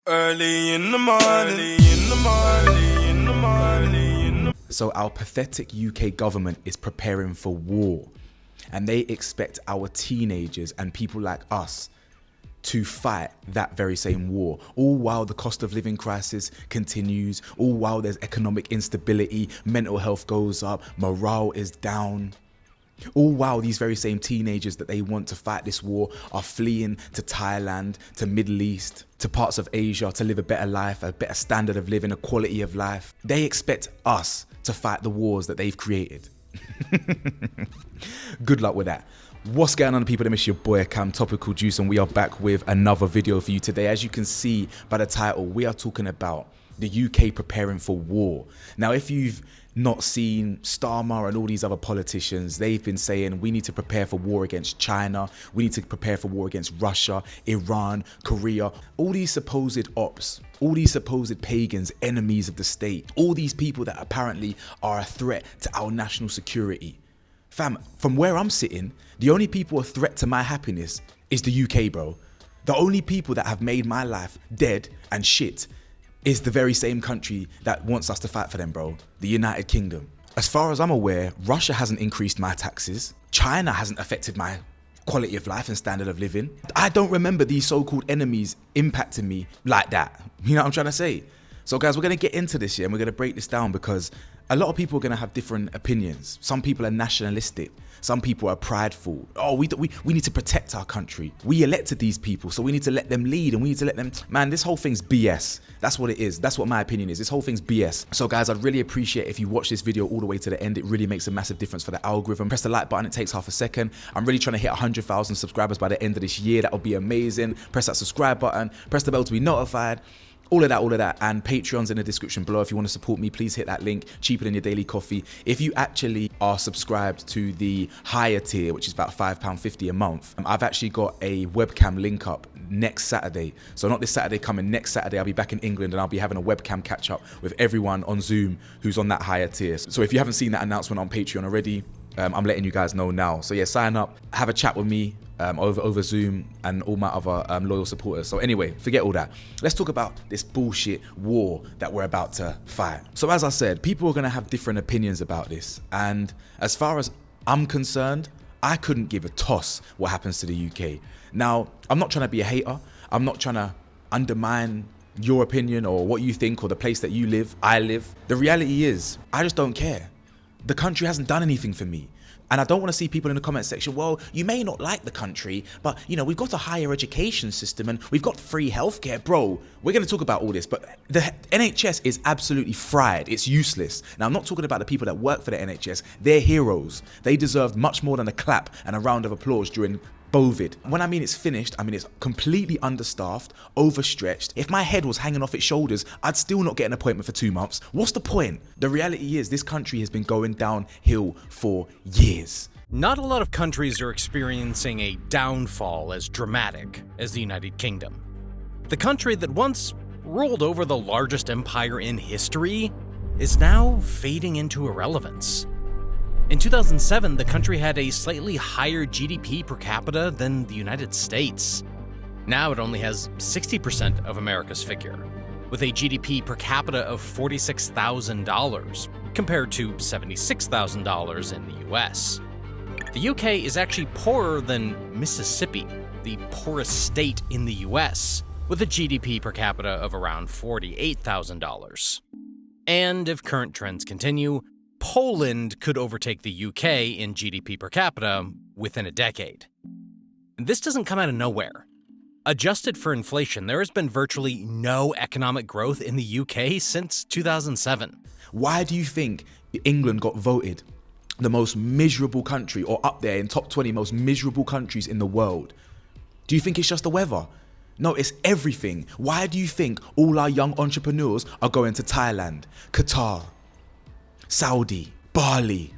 Early in the morning. So our pathetic UK government is preparing for war, and they expect our teenagers and people like us to fight that very same war, all while the cost of living crisis continues, all while there's economic instability, mental health goes up, morale is down. All while these very same teenagers that they want to fight this war are fleeing to Thailand, to Middle East, to parts of Asia to live a better life, a better standard of living, a quality of life. They expect us to fight the wars that they've created. Good luck with that. What's going on, people? It's your boy Cam, Topical Juice, and we are back with another video for you today. As you can see by the title, we are talking about the UK preparing for war. Now, if you've not seen Starmer and all these other politicians, they've been saying we need to prepare for war against China, we need to prepare for war against Russia, Iran, Korea, all these supposed ops, all these supposed pagans, enemies of the state, all these people that apparently are a threat to our national security. Fam, from where I'm sitting, the only people a threat to my happiness is the UK, bro. The only people that have made my life dead and shit is the very same country that wants us to fight for them, bro. The United Kingdom. As far as I'm aware, Russia hasn't increased my taxes. China hasn't affected my quality of life and standard of living. I don't remember these so-called enemies impacting me like that. You know what I'm trying to say? So guys, we're gonna get into this here and we're gonna break this down because a lot of people are gonna have different opinions. Some people are nationalistic. Some people are prideful. Oh, we need to protect our country. We elected these people, so we need to let them lead and we need to let them... Man, this whole thing's BS. That's what it is. That's what my opinion is. This whole thing's BS. So guys, I'd really appreciate if you watch this video all the way to the end. It really makes a massive difference for the algorithm. Press the like button. It takes half a second. I'm really trying to hit 100,000 subscribers by the end of this year. That would be amazing. Press that subscribe button. Press the bell to be notified. All of that, and Patreon's in the description below. If you want to support me, please hit that link, cheaper than your daily coffee. If you actually are subscribed to the higher tier, which is about £5.50 a month, I've actually got a webcam link up next Saturday. So not this Saturday coming, next Saturday I'll be back in England and I'll be having a webcam catch up with everyone on Zoom who's on that higher tier. So if you haven't seen that announcement on Patreon already, I'm letting you guys know now. So yeah, sign up, have a chat with me over Zoom and all my other loyal supporters. So anyway, forget all that. Let's talk about this bullshit war that we're about to fight. So as I said, people are going to have different opinions about this. And as far as I'm concerned, I couldn't give a toss what happens to the UK. Now, I'm not trying to be a hater. I'm not trying to undermine your opinion or what you think or the place that you live, I live. The reality is, I just don't care. The country hasn't done anything for me. And I don't want to see people in the comment section, well, you may not like the country, but you know, we've got a higher education system and we've got free healthcare. Bro, we're going to talk about all this, but the NHS is absolutely fried. It's useless. Now, I'm not talking about the people that work for the NHS. They're heroes. They deserved much more than a clap and a round of applause during COVID. When I mean it's finished, I mean it's completely understaffed, overstretched. If my head was hanging off its shoulders, I'd still not get an appointment for 2 months. What's the point? The reality is this country has been going downhill for years. Not a lot of countries are experiencing a downfall as dramatic as the United Kingdom. The country that once ruled over the largest empire in history is now fading into irrelevance. In 2007, the country had a slightly higher GDP per capita than the United States. Now it only has 60% of America's figure, with a GDP per capita of $46,000 compared to $76,000 in the US. The UK is actually poorer than Mississippi, the poorest state in the US, with a GDP per capita of around $48,000. And if current trends continue, Poland could overtake the UK in GDP per capita within a decade. This doesn't come out of nowhere. Adjusted for inflation, there has been virtually no economic growth in the UK since 2007. Why do you think England got voted the most miserable country, or up there in top 20 most miserable countries in the world? Do you think it's just the weather? No, it's everything. Why do you think all our young entrepreneurs are going to Thailand, Qatar, Saudi, Bali?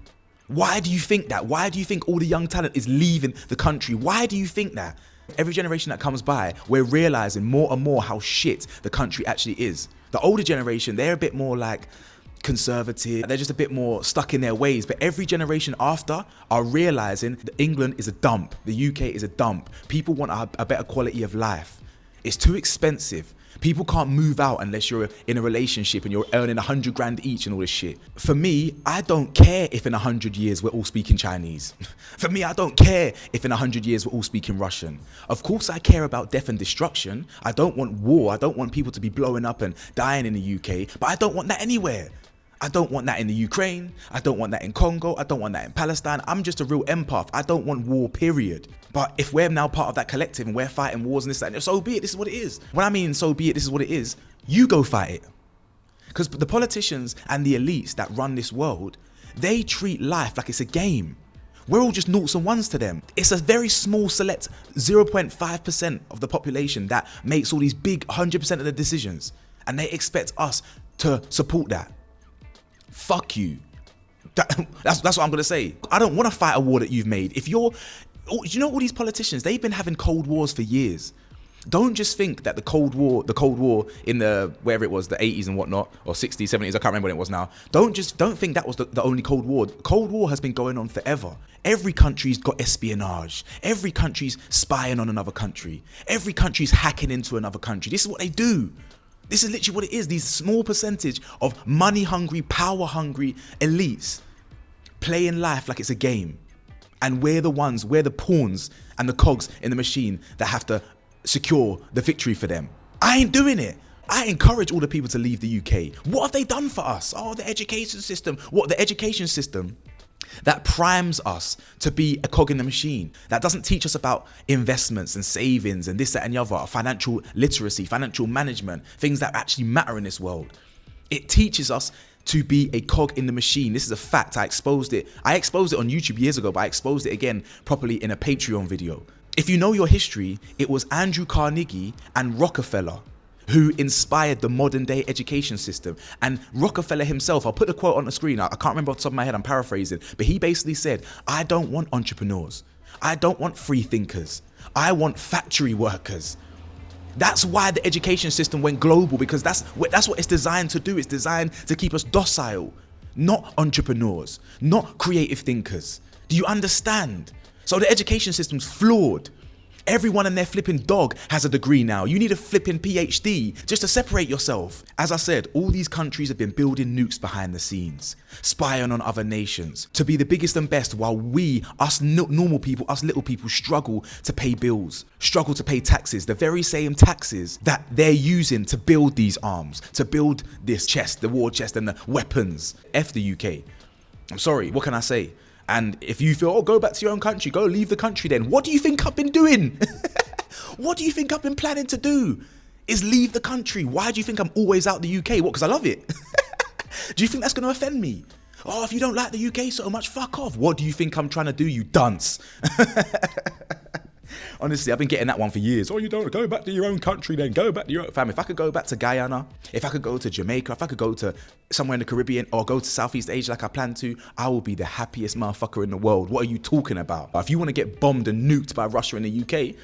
Why do you think that? Why do you think all the young talent is leaving the country? Why do you think that? Every generation that comes by, we're realizing more and more how shit the country actually is. The older generation, they're a bit more like conservative. They're just a bit more stuck in their ways. But every generation after are realizing that England is a dump. The UK is a dump. People want a better quality of life. It's too expensive. People can't move out unless you're in a relationship and you're earning 100 grand each and all this shit. For me, I don't care if in 100 years we're all speaking Chinese. For me, I don't care if in 100 years we're all speaking Russian. Of course, I care about death and destruction. I don't want war. I don't want people to be blowing up and dying in the UK, but I don't want that anywhere. I don't want that in the Ukraine. I don't want that in Congo. I don't want that in Palestine. I'm just a real empath. I don't want war, period. But if we're now part of that collective and we're fighting wars and this, that, so be it. This is what it is. When I mean so be it, this is what it is, you go fight it. Because the politicians and the elites that run this world, they treat life like it's a game. We're all just noughts and ones to them. It's a very small select 0.5% of the population that makes all these big 100% of the decisions. And they expect us to support that. Fuck you. That's what I'm gonna say. I don't want to fight a war that you've made. If you're, you know, all these politicians, they've been having cold wars for years. Don't just think that the Cold War in the, wherever it was, the 80s and whatnot, or 60s, 70s, I can't remember when it was now. Don't think that was the only Cold War. Cold War has been going on forever. Every country's got espionage. Every country's spying on another country. Every country's hacking into another country. This is what they do. This is literally what it is. These small percentage of money-hungry, power-hungry elites playing life like it's a game. And we're the pawns and the cogs in the machine that have to secure the victory for them. I ain't doing it. I encourage all the people to leave the UK. What have they done for us? Oh, the education system. What, the education system that primes us to be a cog in the machine, that doesn't teach us about investments and savings and this, that and the other, financial literacy, financial management, things that actually matter in this world. It teaches us to be a cog in the machine. This is a fact. I exposed it on YouTube years ago, but I exposed it again properly in a Patreon video. If you know your history, it was Andrew Carnegie and Rockefeller who inspired the modern day education system. And Rockefeller himself, I'll put the quote on the screen, I can't remember off the top of my head, I'm paraphrasing, but he basically said, I don't want entrepreneurs. I don't want free thinkers. I want factory workers. That's why the education system went global, because that's what it's designed to do. It's designed to keep us docile, not entrepreneurs, not creative thinkers. Do you understand? So the education system's flawed. Everyone and their flipping dog has a degree now. You need a flipping PhD just to separate yourself. As I said, all these countries have been building nukes behind the scenes, spying on other nations to be the biggest and best, while we, us normal people, us little people, struggle to pay bills, struggle to pay taxes, the very same taxes that they're using to build these arms, to build this chest, the war chest and the weapons. F the UK. I'm sorry, what can I say? And if you feel, oh, go back to your own country, go leave the country then. What do you think I've been doing? What do you think I've been planning to do? Is leave the country. Why do you think I'm always out the UK? What, because I love it? Do you think that's going to offend me? Oh, if you don't like the UK so much, fuck off. What do you think I'm trying to do, you dunce? Honestly, I've been getting that one for years. Oh, you don't go back to your own country then. Go back to your own fam. If I could go back to Guyana, if I could go to Jamaica, if I could go to somewhere in the Caribbean or go to Southeast Asia like I plan to, I will be the happiest motherfucker in the world. What are you talking about? If you want to get bombed and nuked by Russia in the UK,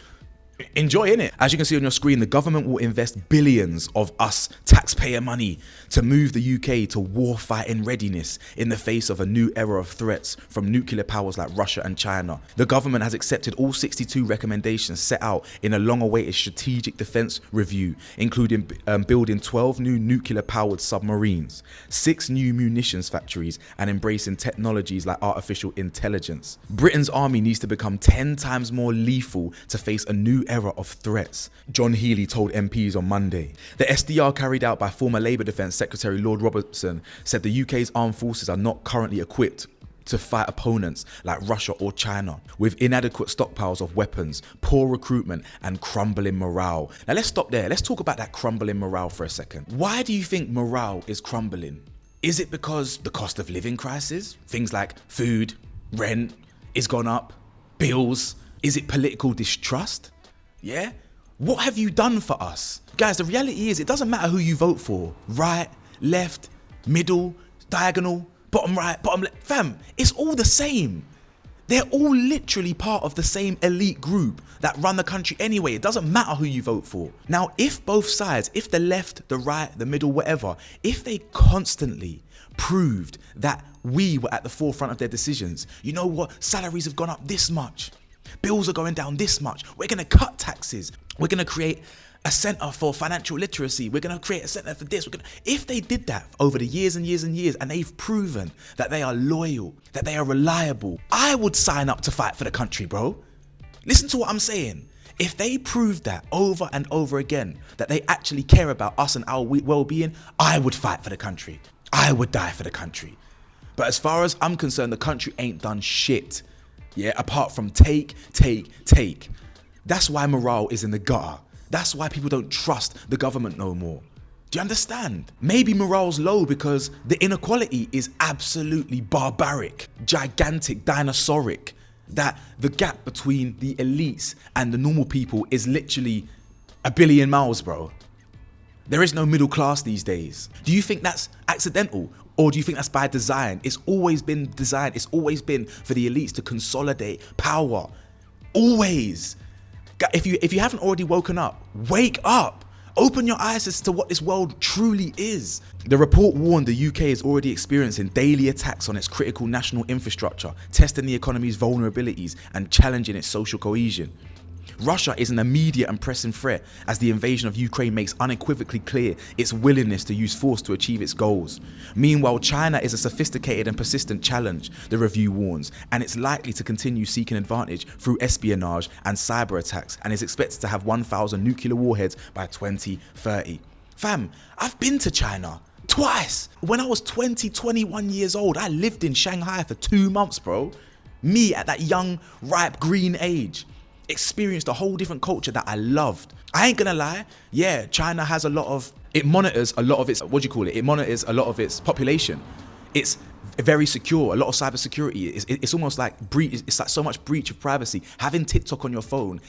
enjoy innit? As you can see on your screen, the government will invest billions of us taxpayer money to move the UK to war fighting readiness in the face of a new era of threats from nuclear powers like Russia and China. The government has accepted all 62 recommendations set out in a long-awaited strategic defense review, including building 12 new nuclear-powered submarines, 6 new munitions factories, and embracing technologies like artificial intelligence. Britain's army needs to become 10 times more lethal to face a new era of threats, John Healey told MPs on Monday. The SDR carried out by former Labour Defence Secretary Lord Robertson said the UK's armed forces are not currently equipped to fight opponents like Russia or China, with inadequate stockpiles of weapons, poor recruitment and crumbling morale. Now let's stop there. Let's talk about that crumbling morale for a second. Why do you think morale is crumbling? Is it because the cost of living crisis? Things like food, rent is gone up, bills? Is it political distrust? Yeah? What have you done for us? Guys, the reality is it doesn't matter who you vote for. Right, left, middle, diagonal, bottom right, bottom left. Fam, it's all the same. They're all literally part of the same elite group that run the country anyway. It doesn't matter who you vote for. Now, if both sides, if the left, the right, the middle, whatever, if they constantly proved that we were at the forefront of their decisions, you know what, salaries have gone up this much, bills are going down this much, we're going to cut taxes, we're going to create a center for financial literacy. We're going to create a center for this. If they did that over the years and years and years, and they've proven that they are loyal, that they are reliable, I would sign up to fight for the country, bro. Listen to what I'm saying. If they prove that over and over again, that they actually care about us and our well-being, I would fight for the country. I would die for the country. But as far as I'm concerned, the country ain't done shit. Yeah, apart from take. That's why morale is in the gutter. That's why people don't trust the government no more. Do you understand? Maybe morale's low because the inequality is absolutely barbaric, gigantic, dinosauric. That the gap between the elites and the normal people is literally 1 billion miles, bro. There is no middle class these days. Do you think that's accidental? Or do you think that's by design? It's always been designed. It's always been for the elites to consolidate power. Always. If you haven't already woken up, wake up. Open your eyes as to what this world truly is. The report warned the UK is already experiencing daily attacks on its critical national infrastructure, testing the economy's vulnerabilities and challenging its social cohesion. Russia is an immediate and pressing threat as the invasion of Ukraine makes unequivocally clear its willingness to use force to achieve its goals. Meanwhile, China is a sophisticated and persistent challenge, the review warns, and it's likely to continue seeking advantage through espionage and cyber attacks, and is expected to have 1,000 nuclear warheads by 2030. Fam, I've been to China twice. When I was 21 years old, I lived in Shanghai for 2 months, bro. Me at that young, ripe, green age. Experienced a whole different culture that I loved. I ain't gonna lie, yeah, China has it monitors a lot of its, it monitors a lot of its population. It's very secure, a lot of cybersecurity. It's almost like it's like so much breach of privacy. Having TikTok on your phone,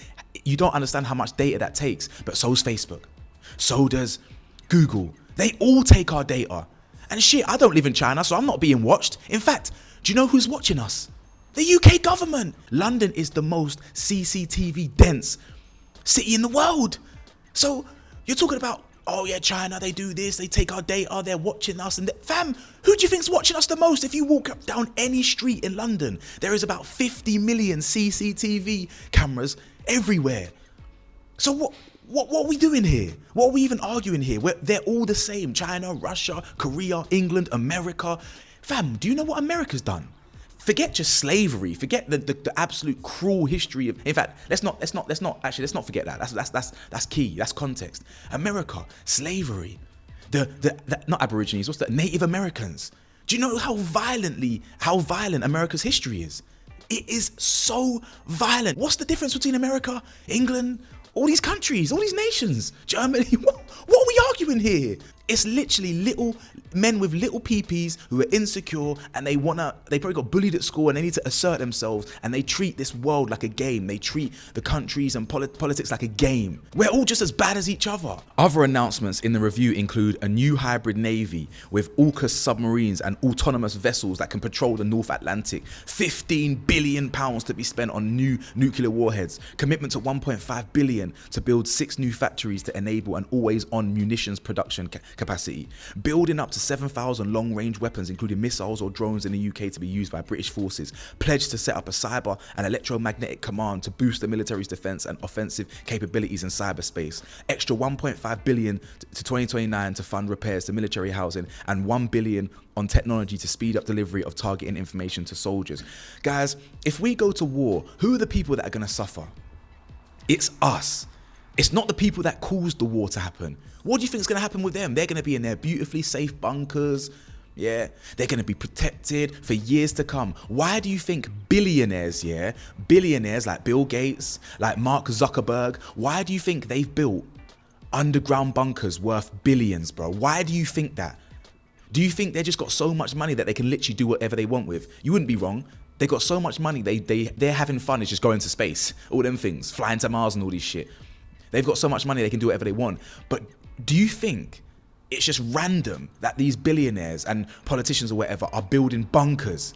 you don't understand how much data that takes, but so's Facebook. So does Google. They all take our data. And shit, I don't live in China, so I'm not being watched. In fact, do you know who's watching us? The UK government. London is the most CCTV dense city in the world. So you're talking about, oh yeah, China, they do this, they take our data, they're watching us. And fam, who do you think's watching us the most? If you walk up down any street in London, there is about 50 million CCTV cameras everywhere. So what are we doing here? What are we even arguing here? They're all the same. China, Russia, Korea, England, America. Fam, do you know what America's done? Forget just slavery. Forget the absolute cruel history of. In fact, let's not forget that. That's key. That's context. America, slavery, the not Aborigines. What's that? Native Americans. Do you know how violent America's history is? It is so violent. What's the difference between America, England, all these countries, all these nations, Germany? What are we arguing here? It's literally little men with little peepees who are insecure and they probably got bullied at school and they need to assert themselves, and they treat this world like a game. They treat the countries and politics like a game. We're all just as bad as each other. Other announcements in the review include a new hybrid navy with AUKUS submarines and autonomous vessels that can patrol the North Atlantic, £15 billion to be spent on new nuclear warheads, commitment to £1.5 billion to build 6 new factories to enable an always-on munitions production capacity, building up to 7,000 long-range weapons, including missiles or drones in the UK to be used by British forces, pledged to set up a cyber and electromagnetic command to boost the military's defence and offensive capabilities in cyberspace, extra £1.5 billion to 2029 to fund repairs to military housing, and £1 billion on technology to speed up delivery of targeting information to soldiers. Guys, if we go to war, who are the people that are going to suffer? It's us. It's not the people that caused the war to happen. What do you think is going to happen with them? They're going to be in their beautifully safe bunkers. Yeah, they're going to be protected for years to come. Why do you think billionaires like Bill Gates, like Mark Zuckerberg, why do you think they've built underground bunkers worth billions, bro? Why do you think that? Do you think they just got so much money that they can literally do whatever they want with? You wouldn't be wrong. They got so much money, they're having fun is just going to space. All them things, flying to Mars and all this shit. They've got so much money they can do whatever they want. But do you think it's just random that these billionaires and politicians or whatever are building bunkers?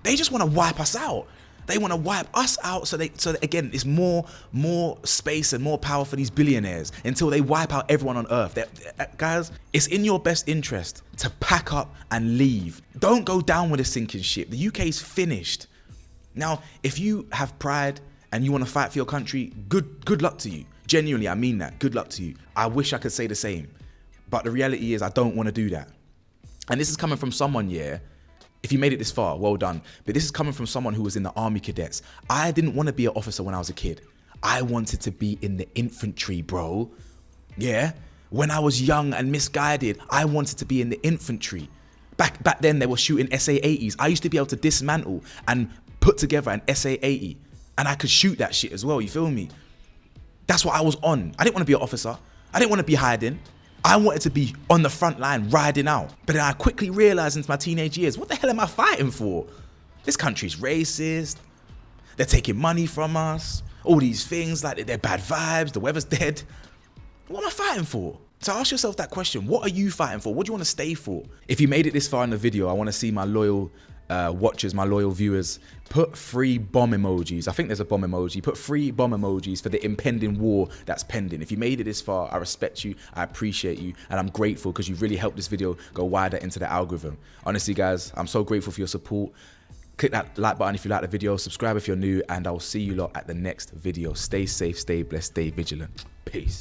They just want to wipe us out. They want to wipe us out so that again, it's more space and more power for these billionaires until they wipe out everyone on Earth. Guys, it's in your best interest to pack up and leave. Don't go down with a sinking ship. The UK's finished. Now, if you have pride and you want to fight for your country, good luck to you. Genuinely, I mean that. Good luck to you. I wish I could say the same. But the reality is I don't want to do that. And this is coming from someone, yeah, if you made it this far, well done. But this is coming from someone who was in the army cadets. I didn't want to be an officer when I was a kid. I wanted to be in the infantry, bro. Yeah? When I was young and misguided, I wanted to be in the infantry. Back then, they were shooting SA-80s. I used to be able to dismantle and put together an SA-80. And I could shoot that shit as well, you feel me? That's what I was on. I didn't want to be an officer. I didn't want to be hiding. I wanted to be on the front line, riding out. But then I quickly realized into my teenage years, what the hell am I fighting for? This country's racist. They're taking money from us. All these things, like they're bad vibes, the weather's dead. What am I fighting for? So ask yourself that question. What are you fighting for? What do you want to stay for? If you made it this far in the video, I want to see my loyal watchers, my loyal viewers, put 3 bomb emojis. I think there's a bomb emoji. Put 3 bomb emojis for the impending war that's pending. If you made it this far, I respect you, I appreciate you, and I'm grateful because you really helped this video go wider into the algorithm. Honestly, guys, I'm so grateful for your support. Click that like button if you like the video, subscribe if you're new, and I'll see you lot at the next video. Stay safe, stay blessed, stay vigilant. Peace.